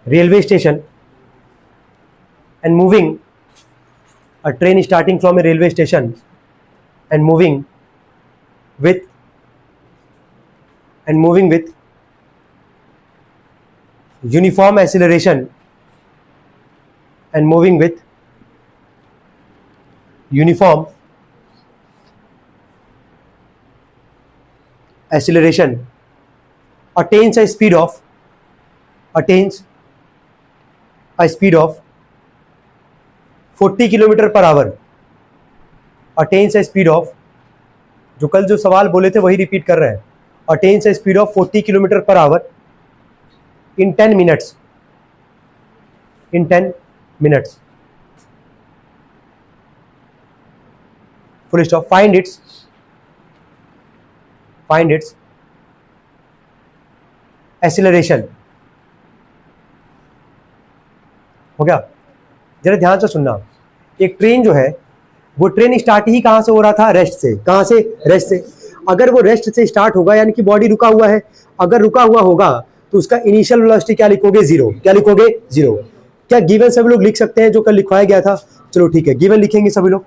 railway station and moving, a train starting from a railway station and moving with uniform acceleration and moving with uniform acceleration attains a speed of 40 kilometre per hour, attains A speed of, जो कल जो सवाल बोले थे वही repeat कर रहे हैं, attains A speed of 40 kilometre per hour in 10 minutes, full stop. Find its acceleration. हो गया? जरा ध्यान से सुनना, एक ट्रेन जो है वो ट्रेन स्टार्ट ही कहां से हो रहा था? रेस्ट से। कहां से? रेस्ट से। अगर वो रेस्ट से स्टार्ट होगा यानी कि बॉडी रुका हुआ है, अगर रुका हुआ होगा तो उसका इनिशियल वेलोसिटी क्या लिखोगे? जीरो। क्या लिखोगे? जीरो। क्या गिवन सभी लोग लिख सकते हैं जो कल लिखवाया गया था? चलो ठीक है, गिवन लिखेंगे सभी लोग।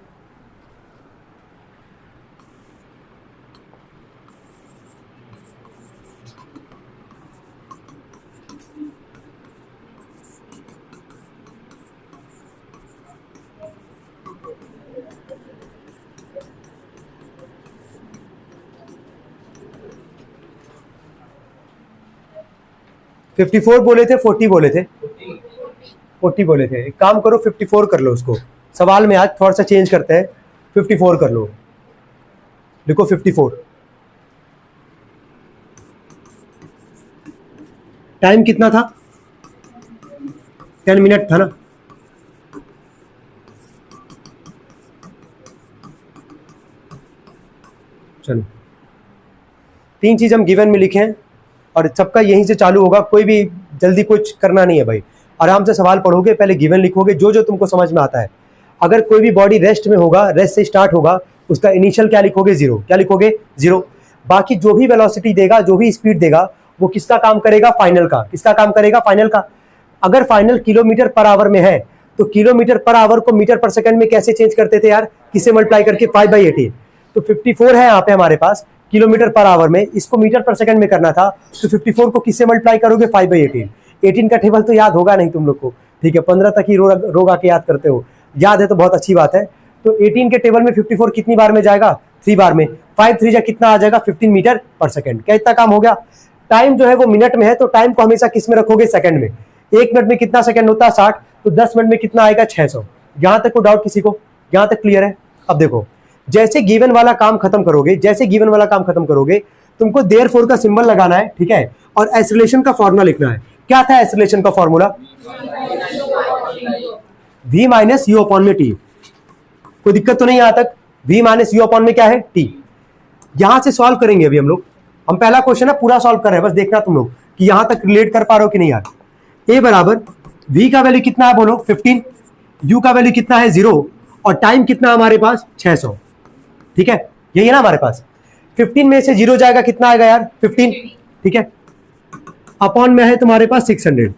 फिफ्टी 54 बोले थे, 40 बोले थे? 40 बोले थे। एक काम करो 54 कर लो उसको, सवाल में आज थोड़ा सा चेंज करते हैं, 54 कर लो, लिखो 54। टाइम कितना था? 10 मिनट था ना? चलो, तीन चीज हम गिवन में लिखे हैं और सबका यहीं से चालू होगा, कोई भी जल्दी कुछ करना नहीं है भाई, आराम से सवाल पढ़ोगे, पहले गिवन लिखोगे जो जो तुमको समझ में आता है। अगर कोई भी बॉडी रेस्ट में होगा, रेस्ट से स्टार्ट होगा, उसका इनिशियल क्या लिखोगे? जीरो। क्या लिखोगे? जीरो। बाकी जो भी वेलोसिटी देगा, जो भी स्पीड देगा, वो किसका काम करेगा? फाइनल का। किसका काम करेगा? फाइनल का। अगर फाइनल किलोमीटर पर आवर में है तो किलोमीटर पर आवर को मीटर पर सेकंड में कैसे चेंज करते थे यार? किससे मल्टीप्लाई करके? 5/18। तो 54 है यहाँ पे हमारे पास किलोमीटर पर आवर में, इसको मीटर पर सेकंड में करना था, तो 54 को किससे मल्टीप्लाई करोगे? 5/18। 18 का टेबल तो याद होगा नहीं तुम लोग को, ठीक है, 15 तक ही रोग आके याद करते हो, याद है तो बहुत अच्छी बात है। तो 18 के टेबल में 54 कितनी बार में जाएगा? 3 बार में। 5 3 जा कितना आ जाएगा? 15 मीटर पर सेकंड। क्या इतना काम हो गया? टाइम जो है वो मिनट में है, तो टाइम को हमेशा किस में रखोगे? सेकंड में। 1 मिनट में कितना सेकंड होता है? 60। तो 10 मिनट में कितना आएगा? 600। यहां तक को डाउट किसी को? यहां तक क्लियर है? अब देखो, जैसे गिवन वाला काम खत्म करोगे, तुमको देयरफॉर का सिंबल लगाना है, ठीक है, और एक्सेलरेशन का फॉर्मूला लिखना है। क्या था एक्सेलरेशन का formula? v minus you upon में टी। कोई दिक्कत तो नहीं यहां तक? v माइनस यू अपॉन में क्या है? टी। यहां से सॉल्व करेंगे अभी हम पहला क्वेश्चन है पूरा सॉल्व कर रहे हैं, बस देखना तुम लोग कि यहां तक रिलेट कर पा रहे हो कि नहीं यार। a बराबर v का वैल्यू कितना है बोलो? 15। u का वैल्यू कितना है? 0। और टाइम कितना हमारे पास? 600। ठीक है, यही है ना हमारे पास। 15 में से 0 जाएगा, कितना आएगा यार? 15। ठीक है, अपॉन में है तुम्हारे पास 600।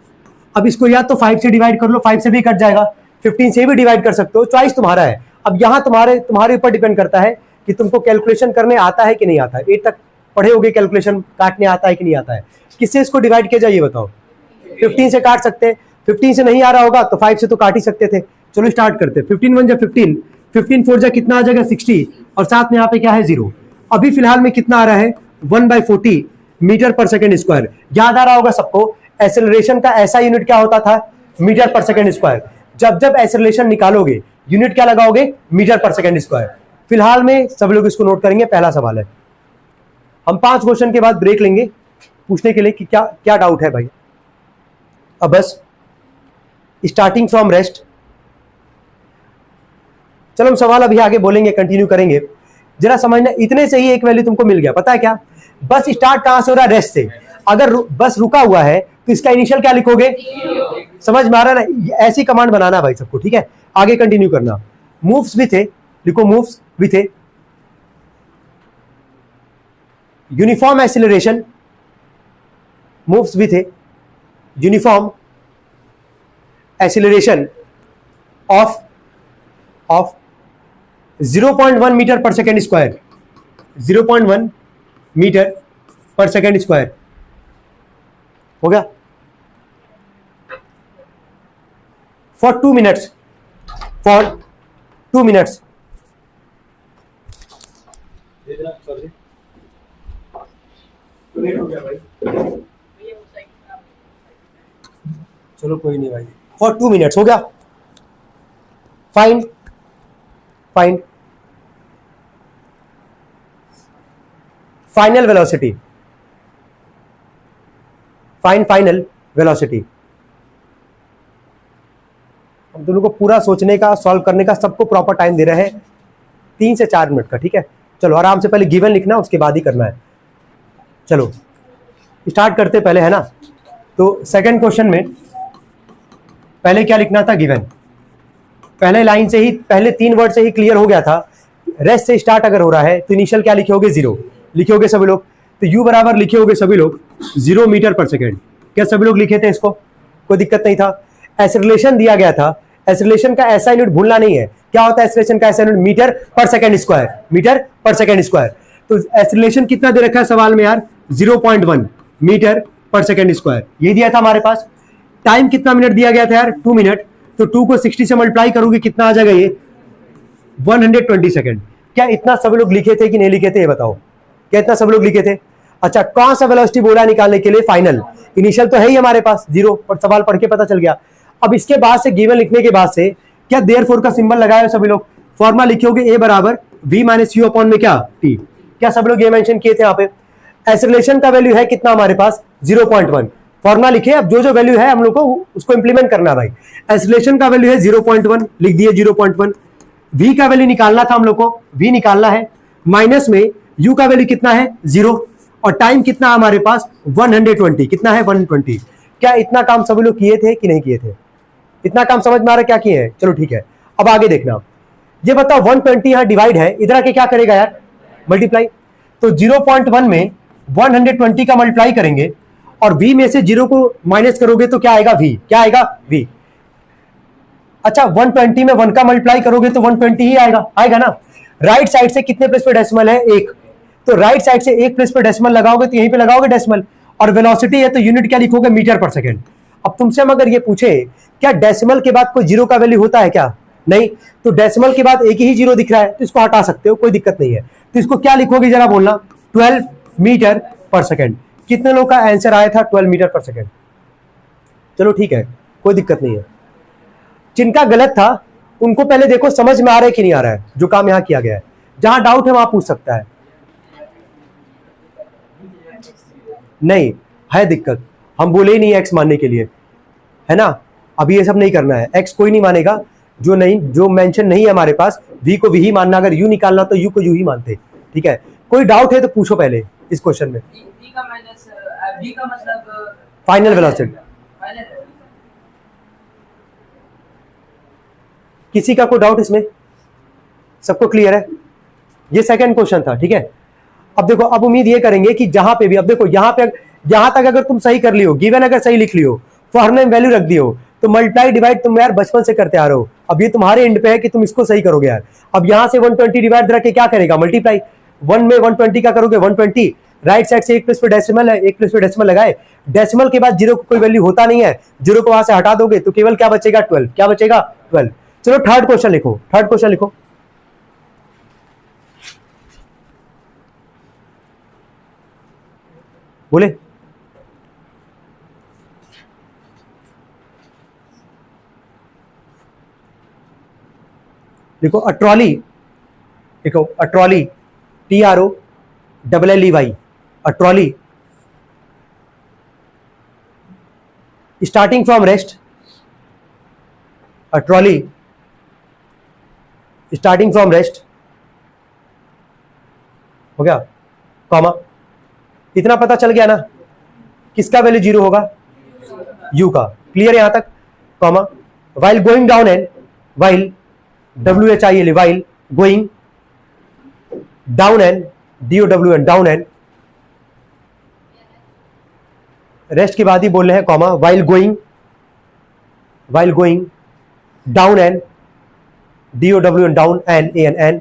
अब इसको या तो 5 से डिवाइड कर लो, 5 से भी कट जाएगा, 15 से भी डिवाइड कर सकते हो, चॉइस तुम्हारा है। अब यहां तुम्हारे ऊपर डिपेंड करता है कि तुमको कैलकुलेशन करने आता है कि नहीं आता है। 8 तक पढ़े होगे, कैलकुलेशन काटने आता है कि नहीं आता है? किससे इसको डिवाइड किया जाए ये बताओ? 15 से काट सकते हैं, 15 से नहीं आ रहा होगा तो 5 से तो काट ही सकते थे। चलो स्टार्ट करते हैं। 15 1 जा 15, 15 4 जा कितना आ जाएगा? 60, और साथ में यहाँ पे क्या है? 0। अभी फिलहाल में कितना आ रहा है? 1/40 मीटर पर सेकंड स्क्वायर। याद आ रहा होगा सबको, एक्सेलरेशन का ऐसा यूनिट क्या होता था? मीटर पर सेकंड स्क्वायर। जब एक्सेलरेशन निकालोगे यूनिट क्या लगाओगे? मीटर पर सेकंड स्क्वायर। फिलहाल में सब लोग इसको नोट करेंगे। पहला सवाल है, हम 5 क्वेश्चन के बाद ब्रेक लेंगे पूछने के लिए कि क्या क्या डाउट है भाई। अब बस स्टार्टिंग फ्रॉम रेस्ट, चलो हम सवाल अभी आगे बोलेंगे, कंटिन्यू करेंगे। जरा समझना, इतने से ही एक वैल्यू तुमको मिल गया। पता है क्या? बस स्टार्ट कहां से हो रहा है? रेस्ट से। अगर बस रुका हुआ है तो इसका इनिशियल क्या लिखोगे? समझ में आ रहा है ना? ऐसी कमांड बनाना भाई सबको, ठीक है। आगे कंटिन्यू करना। मूव्स विथ ए, लिखो moves with a uniform acceleration, moves with a uniform acceleration of 0.1 metre per second square, 0.1 metre per second square हो गया फॉर 2 मिनट्स, फॉर 2 मिनट्स। चलो कोई नहीं भाई, फॉर 2 मिनट्स हो गया। Find find final velocity, find final velocity. हम दोनों को पूरा सोचने का, सॉल्व करने का, सबको प्रॉपर टाइम दे रहे हैं 3 से 4 मिनट का, ठीक है। चलो आराम से पहले गिवन लिखना, उसके बाद ही करना है। चलो स्टार्ट करते पहले, है ना। तो सेकंड क्वेश्चन में पहले क्या लिखना था, गिवन। पहले लाइन से ही, पहले 3 वर्ड से ही क्लियर हो गया था। रेस्ट से स्टार्ट अगर हो रहा है तो इनिशियल क्या लिखे होगे, 0 लिखे होगे सभी लोग। तो u बराबर लिखे होगे सभी लोग 0 मीटर पर सेकेंड। क्या सभी लोग लिखे थे इसको, कोई दिक्कत नहीं था। एक्सेलरेशन दिया गया था, एक्सेलरेशन का ऐसा यूनिट भूलना नहीं है। क्या होता है एक्सेलरेशन का ऐसा unit, metre per second square, metre per second square. तो एक्सेलरेशन कितना दे रखा है सवाल में यार, 0.1 मीटर पर सेकेंड स्क्वायर, ये दिया था हमारे पास। टाइम कितना मिनट दिया गया था यार, 2 मिनट। तो 2 को 60 से मल्टीप्लाई करोगे कितना आ जाएगा, ये 120 सेकेंड। क्या इतना सब लोग लिखे थे कि नहीं लिखे थे, ये बताओ। क्या इतना सब लोग लिखे थे? अच्छा, कौन सा वेलोसिटी बोला निकालने के लिए, फाइनल। इनिशियल तो है ही हमारे पास 0, और सवाल पढ़ के पता चल गया। अब इसके बाद से गिवन लिखने के बाद से क्या देयरफॉर का सिंबल लगाया सभी लोग, फॉर्मूला लिखोगे ए बराबर v माइनस यू अपॉन में क्या, टी। क्या सब लोग ये मेंशन किए थे यहाँ पे? एक्सेलरेशन का वैल्यू है कितना हमारे पास, 0.1। फॉर्मूला लिखे, अब जो जो वैल्यू है हम लोग को उसको इंप्लीमेंट करना भाई। एक्सेलरेशन का वैल्यू है 0.1, लिख दिए 0.1। v का वैल्यू निकालना था हम लोग को, v निकालना है। माइनस में u का वैल्यू कितना है, 0, और टाइम कितना हमारे पास 120, कितना है 120। क्या इतना काम सभी लोग किए थे कि नहीं किए थे? इतना काम समझ में आ रहा है क्या किए हैं? चलो ठीक है, अब आगे देखना। ये बताओ 120 यहां डिवाइड है, इधर आके क्या करेगा यार, मल्टीप्लाई। तो 0.1 में 120 का मल्टीप्लाई करेंगे, और v में से 0 को माइनस करोगे तो क्या आएगा, v। क्या आएगा, v। अच्छा, 120 में 1 का मल्टीप्लाई करोगे तो 120 ही आएगा, आएगा ना। राइट साइड से कितने प्लेस पे डेसिमल है, 1। तो राइट साइड से 1 प्लेस पे डेसिमल लगाओगे तो यहीं पे लगाओगे डेसिमल, और वेलोसिटी है तो यूनिट क्या लिखोगे, मीटर पर सेकेंड। अब तुमसे हम अगर ये पूछे क्या डेसिमल के बाद कोई 0 का वैल्यू होता है क्या, नहीं। तो डेसिमल के बाद एक ही 0 दिख रहा है, तो इसको हटा सकते हो, कोई दिक्कत नहीं है। तो इसको क्या लिखोगे जरा बोलना, 12 मीटर पर सेकेंड। कितने लोग का आंसर आया था 12 मीटर पर सेकेंड? चलो ठीक है, कोई दिक्कत नहीं है। जिनका गलत था उनको पहले देखो समझ में आ रहा है कि नहीं आ रहा है जो काम यहां किया गया है। जहां डाउट है वहां पूछ सकता है। नहीं है दिक्कत, हम बोले ही नहीं एक्स मानने के लिए, है ना। अभी ये सब नहीं करना है, एक्स कोई नहीं मानेगा, जो नहीं, जो मेंशन नहीं है हमारे पास। वी को वी ही मानना, अगर यू निकालना तो यू को यू ही मानते, ठीक है। कोई डाउट है तो पूछो पहले इस क्वेश्चन में। वी का मतलब फाइनल वेलोसिटी। किसी का कोई डाउट इसमें? सबको क्लियर है? ये सेकंड क्वेश्चन था, ठीक है। अब देखो, अब उम्मीद ये करेंगे कि जहां पे भी, अब देखो यहां पे, यहां तक अगर तुम सही कर लियो, गिवन अगर सही लिख लियो, फॉर्मूले में वैल्यू रख दियो, तो मल्टीप्लाई डिवाइड तुम यार बचपन से करते आ रहे हो। अब ये तुम्हारे एंड पे है कि तुम इसको सही करोगे यार। अब यहां से 120 डिवाइड रख के क्या करेगा, मल्टीप्लाई। 1 में 120 का करोगे 120, राइट साइड से 1 प्लेस पे डेसिमल है, 1 प्लेस पे डेसिमल लगाए। डेसिमल के बाद 0 को कोई वैल्यू होता नहीं है, 0 को वहां से हटा दोगे तो केवल क्या बचेगा, 12। क्या बचेगा, 12। चलो थर्ड क्वेश्चन लिखो, थर्ड क्वेश्चन लिखो। बोले देखो, अ ट्रॉली, देखो a trolley, TROLLEY, a trolley starting from rest, a trolley starting from rest, हो गया, कॉमा। इतना पता चल गया ना, किसका वैल्यू 0 होगा, u का। क्लियर है यहां तक, comma. While going down N, while WHIL, while going down N, DOWN, down N. Rest के बाद ही बोल रहे हैं, comma. While going while going down an DOW and down an AN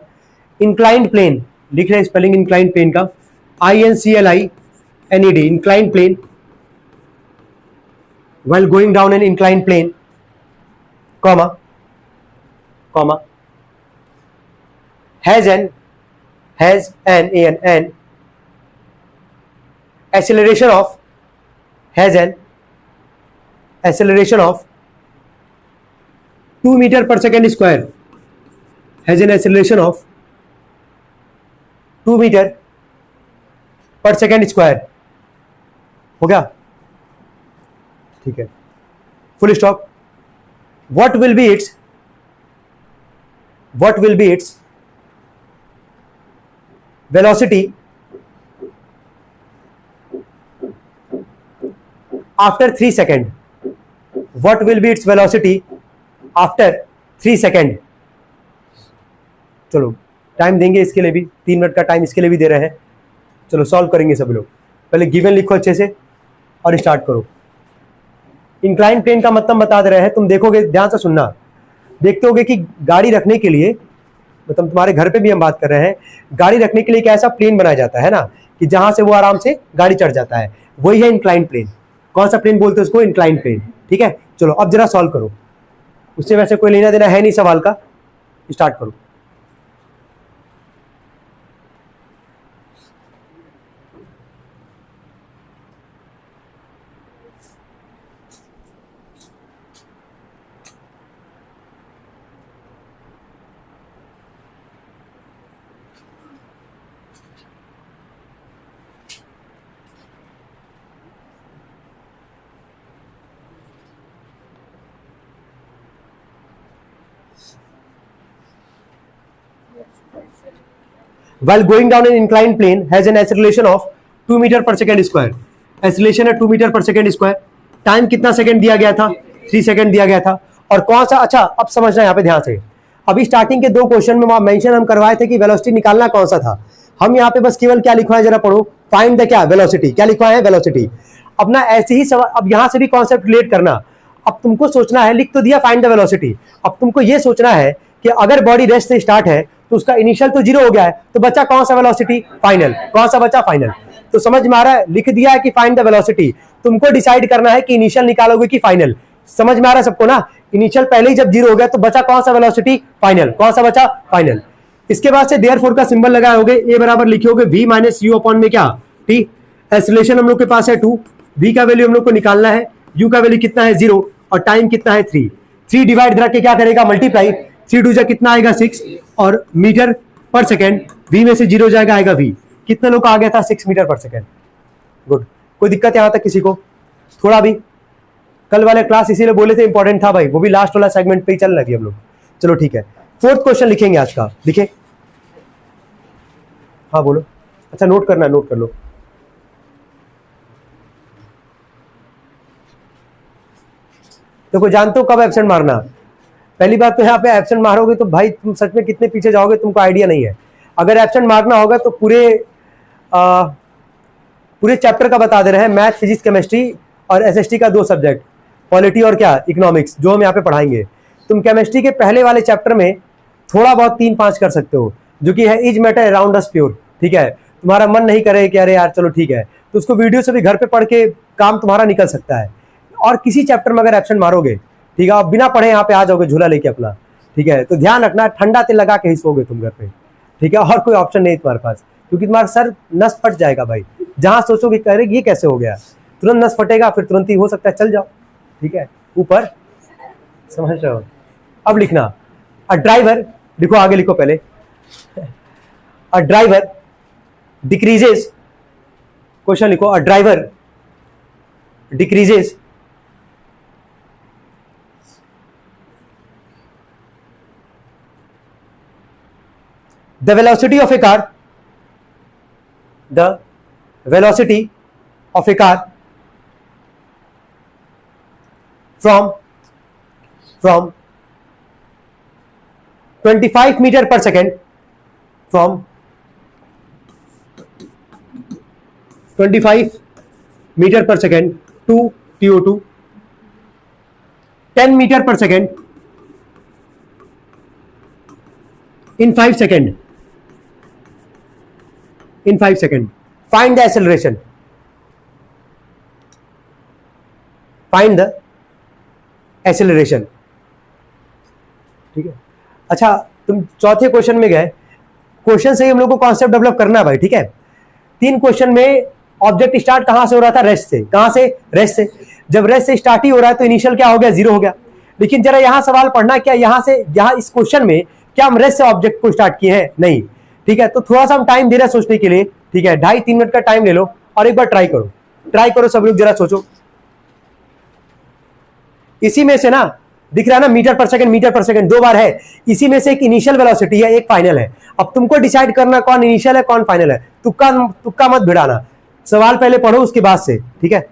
inclined plane, लिख रहे हैं स्पेलिंग inclined plane का INCLINED inclined plane while going down an inclined plane, comma has an acceleration of 2 meter per second square, has an acceleration of 2 meter per second square. हो गया? ठीक है, full stop. What will be its velocity after 3 seconds? What will be its velocity after 3 seconds? चलो time देंगे इसके लिए भी, 3 minute का टाइम इसके लिए भी दे रहे हैं. चलो सॉल्व करेंगे सब लोग. पहले गिवन लिखो अच्छे से और स्टार्ट करो. इंक्लाइन प्लेन का मतलब बता दे रहे हैं. तुम देखोगे, ध्यान से सुनना, देखते होगे कि गाड़ी रखने के लिए, मतलब तुम्हारे घर पे भी हम बात कर रहे हैं, गाड़ी रखने के लिए एक ऐसा प्लेन बनाया जाता है ना कि जहां से वो आराम से गाड़ी चढ़ जाता है. वही है इंक्लाइन प्लेन. कौन सा प्लेन बोलते हैं उसको? Incline plane. ठीक है, चलो अब जरा सॉल्व करो. उससे वैसे कोई लेना देना है नहीं सवाल का. स्टार्ट करो. While going down an inclined plane has an acceleration of 2 meter per second square. Acceleration है 2 meter per second square. Time कितना सेकंड दिया गया था? 3 सेकंड दिया गया था. और कौन सा, अच्छा अब समझना यहाँ पे ध्यान से. अभी स्टार्टिंग के 2 क्वेश्चन में मेंशन हम करवाए थे कि वेलोसिटी निकालना कौन सा था. हम यहाँ पे बस केवल क्या लिखवाए जरा पढ़ो. फाइंड द क्या? वेलोसिटी. क्या लिखवाए है? वेलोसिटी. अपना ऐसे ही सवाल, अब यहाँ से भी कॉन्सेप्ट रिलेट करना. अब तुमको सोचना है, लिख तो दिया फाइंड द वेलोसिटी, अब तुमको ये सोचना है कि अगर बॉडी रेस्ट से स्टार्ट है तो उसका इनिशियल तो 0 हो गया है, तो बचा कौन सा वेलोसिटी? फाइनल. कौन सा बचा? फाइनल. तो समझ में आ रहा है? लिख दिया है कि फाइंड द वेलोसिटी. तुमको डिसाइड करना है कि इनिशियल निकालोगे कि फाइनल. समझ में आ रहा है सबको ना? इनिशियल पहले ही जब 0 हो गया तो बचा कौन सा वेलोसिटी? फाइनल. कौन सा बचा? फाइनल. इसके बाद से देयरफॉर का सिंबल लगाए होगे, ए बराबर लिखोगे v माइनस यू अपॉन में क्या? टी. एक्सीलरेशन हम लोग के पास है 2, v का वैल्यू हम लोग को निकालना है, u का वैल्यू कितना है? 0, और टाइम कितना है? 3. 3 डिवाइड रख के क्या करेगा? मल्टीप्लाई. 3 2 जा कितना आएगा? 6, और मीटर पर सेकेंड, v में से 0 जाएगा, आएगा v. कितने लोग का आ गया था? 6 मीटर पर सेकेंड. गुड. कोई दिक्कत यहां तक किसी को? थोड़ा भी कल वाले क्लास इसीलिए बोले थे इंपॉर्टेंट था भाई, वो भी लास्ट वाला सेगमेंट पे ही चल लगी हम लोग. चलो ठीक है, 4th क्वेश्चन लिखेंगे आज का. लिखे? हाँ बोलो. अच्छा नोट करना, नोट कर लो. देखो जानते हो कब एब्सेंट मारना. पहली बात तो यहाँ पे एब्सेंट मारोगे तो भाई तुम सच में कितने पीछे जाओगे तुमको आइडिया नहीं है. अगर एब्सेंट मारना होगा तो पूरे चैप्टर का बता दे रहे हैं, मैथ, फिजिक्स, केमिस्ट्री और एसएसटी का 2 सब्जेक्ट, पॉलिटी और क्या? इकोनॉमिक्स, जो हम यहाँ पे पढ़ाएंगे. तुम केमिस्ट्री के पहले वाले चैप्टर में थोड़ा बहुत 3-5 कर सकते हो, जो कि है is matter around us pure. ठीक है, तुम्हारा मन नहीं करे कि अरे यार चलो ठीक है, तो उसको वीडियो से भी घर पे पढ़ के काम तुम्हारा निकल सकता है. और किसी चैप्टर में अगर एब्सेंट मारोगे, ठीक है, आप बिना पढ़े यहाँ पे आ जाओगे झूला लेके अपना. ठीक है, तो ध्यान रखना, ठंडा तेल लगा के ही सोगे तुम घर पे. ठीक है, और कोई ऑप्शन नहीं तुम्हारे पास, क्योंकि तुम्हारा सर नस फट जाएगा भाई. जहां सोचोगे कह रहे ये कैसे हो गया, तुरंत नस फटेगा, फिर तुरंत ही हो सकता है चल जाओ. ठीक है, ऊपर समझ रहे हो. अब लिखना अ ड्राइवर, लिखो आगे लिखो पहले. अ ड्राइवर डिक्रीजेस, क्वेश्चन लिखो. A driver decreases the velocity of a car, the velocity of a car from 25 meter per second, from 25 meter per second to TO2 10 metre per second in 5 seconds. In 5 seconds. Find the acceleration. Find the acceleration. ठीक है। अच्छा, तुम चौथे question में गए। Question से ही हम लोग को कॉन्सेप्ट डेवलप करना है भाई, ठीक है। 3 क्वेश्चन में ऑब्जेक्ट स्टार्ट कहां से हो रहा था? रेस्ट से। कहां से? रेस्ट से। जब रेस्ट से स्टार्ट ही हो रहा है तो इनिशियल क्या हो गया? 0 हो गया। लेकिन जरा यहां सवाल पढ़ना, क्या यहां से, यहां इस क्वेश्चन में क्या हम रेस्ट से ऑब्जेक्ट को स्टार्ट किए हैं? नहीं, ठीक है। तो थोड़ा सा हम टाइम दे रहे हैं सोचने के लिए, ठीक है। 2.5-3 मिनट का टाइम ले लो और एक बार ट्राई करो सब लोग, जरा सोचो। इसी में से ना दिख रहा है ना, मीटर पर सेकंड 2 बार है। इसी में से एक इनिशियल वेलोसिटी है, एक फाइनल है। अब तुमको डिसाइड करना कौन इनिशियल है कौन फाइनल है। तुक्का मत भिड़ाना, सवाल पहले पढ़ो उसके बाद से, ठीक है।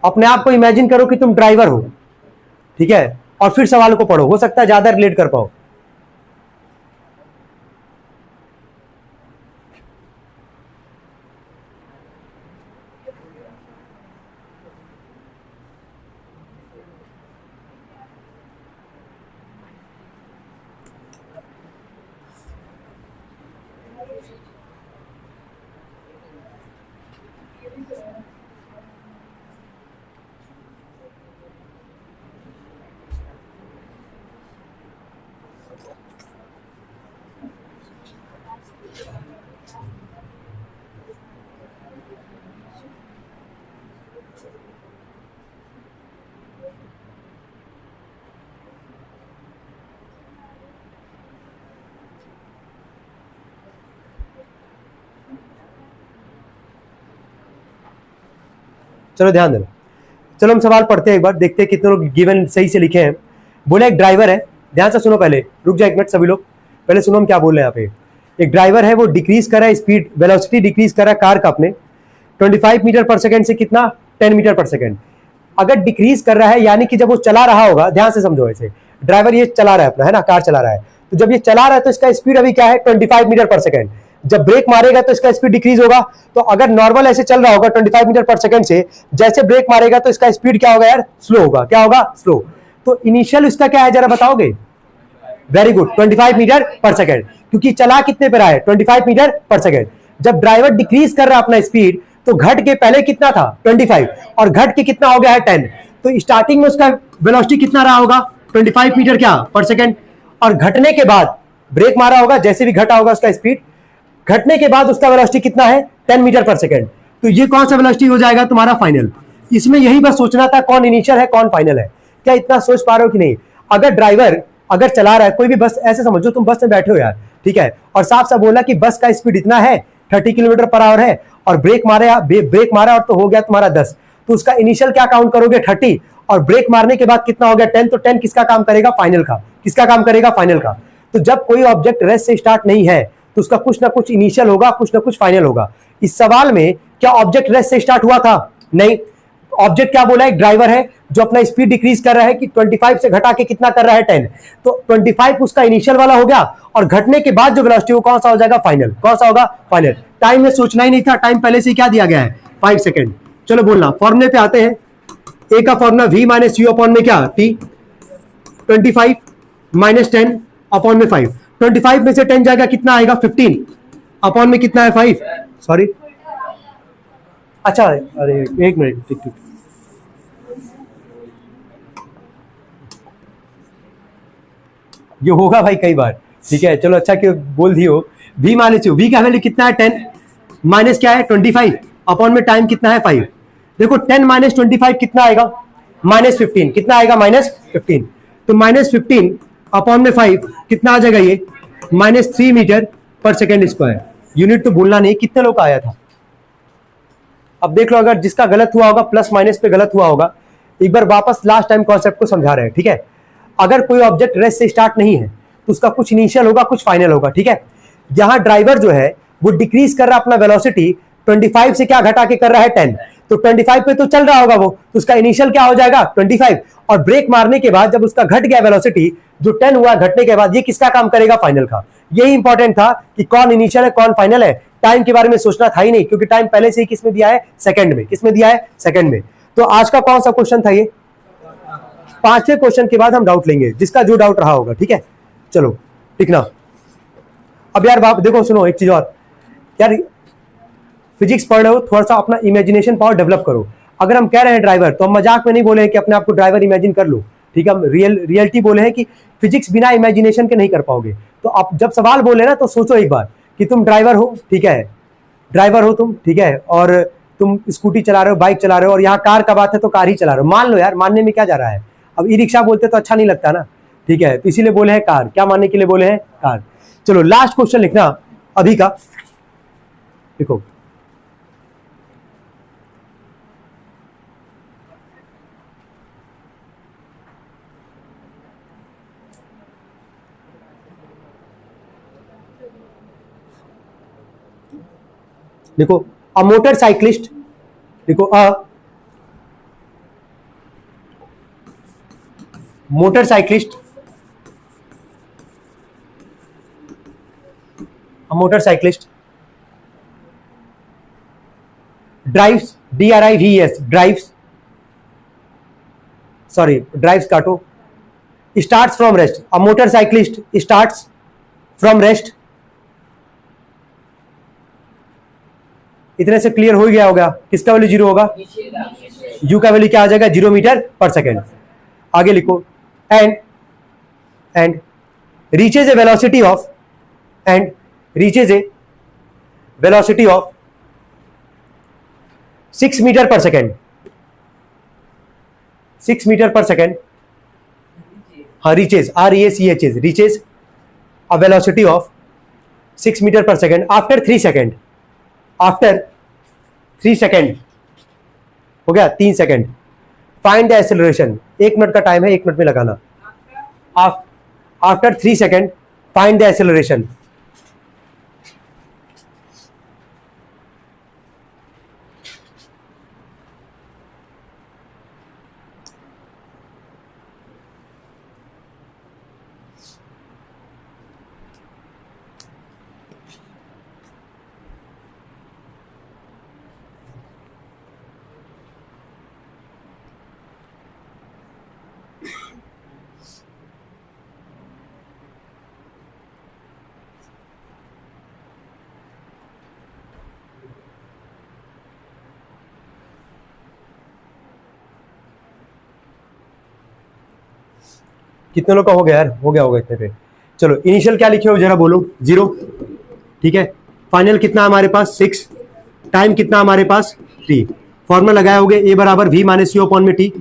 अपने आप को इमेजिन करो कि तुम ड्राइवर हो, ठीक है, और फिर सवाल को पढ़ो, हो सकता है ज्यादा रिलेट कर पाओ। चलो ध्यान देना। चलो हम सवाल पढ़ते हैं एक बार, देखते हैं कितने लोग गिवन सही से लिखे हैं। बोले एक ड्राइवर है, ध्यान से सुनो, पहले रुक जाए एक मिनट सभी लोग, पहले सुनो हम क्या बोल रहे हैं यहाँ पे। एक ड्राइवर है, वो डिक्रीज कर रहा है स्पीड, वेलोसिटी डिक्रीज कर रहा है कार का अपने 25 मीटर पर सेकेंड से कितना? 10 मीटर पर सेकेंड। अगर डिक्रीज कर रहा है यानी कि जब वो चला रहा होगा, ध्यान से समझो, ऐसे ड्राइवर ये चला रहा है अपना, है ना, कार चला रहा है, तो जब ये चला रहा है तो इसका स्पीड अभी क्या है? 25 मीटर पर सेकेंड। जब ब्रेक मारेगा तो इसका स्पीड डिक्रीज होगा। तो अगर नॉर्मल ऐसे चल रहा होगा 25 मीटर पर सेकंड से, जैसे ब्रेक मारेगा तो इसका स्पीड क्या होगा यार? स्लो होगा। क्या होगा? स्लो। तो इनिशियल इसका क्या है जरा बताओगे? वेरी गुड, 25 मीटर पर सेकंड, क्योंकि चला कितने पर है? 25 मीटर पर सेकंड। जब ड्राइवर डिक्रीज कर रहा है अपना स्पीड, तो घट के पहले कितना था? 25, और घट के कितना हो गया है? 10। तो स्टार्टिंग में उसका वेलोसिटी कितना रहा होगा? 25 मीटर क्या पर सेकंड, और घटने के बाद ब्रेक मारा होगा, जैसे भी घटा होगा उसका स्पीड, घटने के बाद उसका वेलोसिटी कितना है? 10 मीटर पर सेकंड। तो ये कौन सा वेलोसिटी हो जाएगा तुम्हारा? फाइनल। इसमें यही बस सोचना था कौन इनिशियल है कौन फाइनल है। क्या इतना सोच पा रहे हो कि नहीं? अगर ड्राइवर अगर चला रहा है कोई भी बस, ऐसे समझो तुम बस में बैठे हो यार, ठीक है, और साफ साफ बोला कि बस का स्पीड इतना है, 30 किलोमीटर पर आवर है, और ब्रेक मारा और तो हो गया तुम्हारा 10, तो उसका इनिशियल क्या काउंट करोगे? 30, और ब्रेक मारने के बाद कितना हो गया? 10। तो 10 किसका काम करेगा? फाइनल का। किसका काम करेगा? फाइनल का। तो जब कोई ऑब्जेक्ट रेस्ट से स्टार्ट नहीं है तो उसका कुछ ना कुछ इनिशियल होगा, कुछ ना कुछ फाइनल होगा। इस सवाल में क्या ऑब्जेक्ट रेस्ट से स्टार्ट हुआ था? नहीं। ऑब्जेक्ट क्या बोला? एक ड्राइवर है जो अपना स्पीड डिक्रीज कर रहा है कि 25 से घटा के कितना कर रहा है? 10। तो 25 उसका इनिशियल वाला हो गया, और घटने के बाद जो वेलोसिटी वो कौन सा हो जाएगा? फाइनल। कौन सा होगा? फाइनल। टाइम में सोचना ही नहीं था, टाइम पहले से क्या दिया गया है? 5 सेकेंड। चलो बोलना, फॉर्मूले पे आते हैं। ए का formula v minus you upon में क्या? t, 25 माइनस 10 अपॉन में 5। 25 में से 10 जाएगा, कितना आएगा? 15 अपॉन में कितना है? 5। सॉरी, अच्छा, अरे एक मिनट, ठीक ठीक, ये होगा भाई कई बार, ठीक है। चलो अच्छा कि बोल दियो। v माइनस यू, v का वैल्यू कितना है? 10, माइनस क्या है? 25 अपॉन में टाइम कितना है? 5। देखो 10 माइनस 25 कितना आएगा? माइनस 15। कितना आएगा? माइनस 15। तो माइनस 15 अपॉन में 5 कितना आ जाएगा? ये minus 3 metre per second square. Unit तो भूलना नहीं, कितने लोग का आया था। अब देख लो, अगर जिसका गलत हुआ होगा, प्लस माइनस पे गलत हुआ होगा, एक बार वापस लास्ट टाइम कॉन्सेप्ट को समझा रहे हैं, ठीक है। अगर कोई ऑब्जेक्ट रेस्ट से स्टार्ट नहीं है तो उसका कुछ इनिशियल होगा, कुछ फाइनल होगा, ठीक है। यहां ड्राइवर जो है वो डिक्रीज कर रहा है अपना वेलोसिटी, 25 से क्या घटा के कर रहा है? 10। तो 25 पे तो चल रहा होगा वो, तो उसका इनिशियल क्या हो जाएगा? 25, और ब्रेक मारने के बाद जब उसका घट गया वेलोसिटी, जो 10 हुआ घटने के बाद, ये किसका काम करेगा? फाइनल का। यही इंपॉर्टेंट था कि कौन इनिशियल है कौन फाइनल है। टाइम के बारे में सोचना था ही नहीं, क्योंकि टाइम पहले से ही किसमें दिया है? सेकंड में। किसमें दिया है? सेकंड में। तो आज का कौन सा क्वेश्चन था ये? 5वें क्वेश्चन के बाद हम डाउट लेंगे, जिसका जो डाउट रहा होगा, ठीक है। चलो लिखना। अब यार बाप देखो, सुनो एक चीज और यार, फिजिक्स पढ़ रहे हो, थोड़ा सा अपना इमेजिनेशन पावर डेवलप करो। अगर हम कह रहे हैं ड्राइवर, तो हम मजाक में नहीं बोले हैं कि अपने आप को ड्राइवर इमेजिन कर लो, ठीक है। हम रियलिटी बोले हैं कि फिजिक्स बिना इमेजिनेशन के नहीं कर पाओगे। तो आप जब सवाल बोले ना, तो सोचो एक बार कि तुम ड्राइवर हो, ठीक है, ड्राइवर हो तुम, ठीक है, और तुम स्कूटी चला रहे हो, बाइक चला रहे हो, और यहाँ कार का बात है तो कार ही चला रहे हो। मान लो यार, मानने में क्या जा रहा है। अब ई रिक्शा बोलते तो अच्छा नहीं लगता ना, ठीक है, तो इसीलिए बोले हैं कार। क्या मानने के लिए बोले हैं? कार। चलो लास्ट क्वेश्चन लिखना अभी का, देखो देखो, अ मोटरसाइक्लिस्ट, देखो मोटरसाइक्लिस्ट, a motorcyclist drives, drives, drives, sorry, drives काटो, starts from rest, a motorcyclist starts from rest। इतने से क्लियर हो गया होगा। किसका वैल्यू 0 होगा? u का वैल्यू क्या आ जाएगा? 0 मीटर पर सेकेंड। आगे लिखो, and reaches a velocity of, and reaches a velocity of 6 meter per second, 6 meter per second। हाँ, reaches, REACHES, reaches a velocity of 6 meter per second after 3 second, after 3 second, हो गया 3 second. Find the acceleration, 1 minute का time है, 1 minute में लगाना। After 3 second find the acceleration. कितने लोग का हो गया यार? हो गया होगा इतने पे। चलो इनिशियल क्या लिखे हो जरा बोलो? 0, ठीक है। फाइनल कितना हमारे पास? 6। टाइम कितना हमारे पास? 3। फॉर्मूला लगाए होगे, ए बराबर वी माइनस यू अपॉन में टी।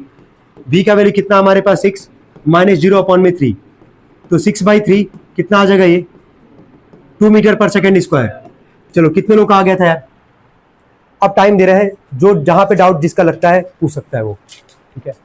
वी का वैल्यू कितना हमारे पास? 6 माइनस 0 अपॉन में 3, तो 6/3 कितना आ जाएगा? ये 2 मीटर पर सेकेंड स्क्वायर। चलो कितने लोग का आ गया था यार? अब टाइम दे रहे हैं, जो जहां पे डाउट जिसका लगता है पूछ सकता है वो, ठीक है।